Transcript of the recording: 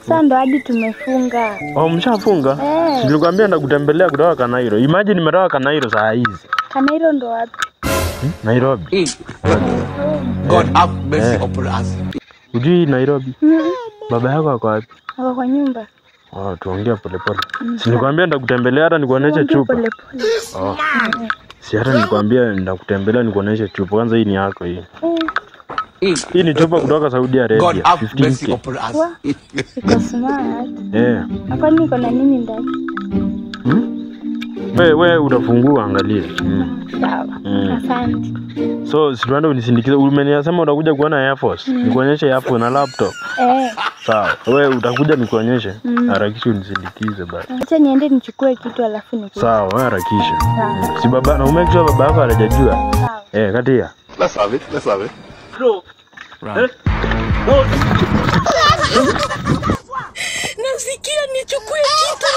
Sasa ndo hadi tumefunga. Oh, mshafunga? Nilikwambia ndakutembelea kutoka Kanairo. Imagine nimetoka Kanairo saa hizi. Kanairo ndo wapi? Nairobi. God have mercy upon us. Ujui Nairobi? Baba yako ako wapi? Ako kwa nyumba. Oh, tuongea polepole. Si nilikwambia ndakutembelea hata nikuoneshe chupa. Oh. Si hata nilikwambia ndakutembelea nikuoneshe chupa. Kwanza hii ni yako hii. Hii ni chupa kutoka Saudi Arabia. God have mercy upon us. Iko smart. Hapa niko na nini ndani? Wewe utafungua angalia. Sawa. Asante. So, si tuende unisindikize. Umeniambia utakuja kuona Air Force. Nikuonyeshe Air Force na laptop. Sawa. Wewe utakuja nikuonyeshe. Harakisha unisindikize basi. Acha niende nichukue kitu alafu nikuje. Sawa, wewe harakisha. Si baba na umekisha baba yako hajajua. Sawa. Katia. Let's have it. Bro. Nasikia nichukue kitu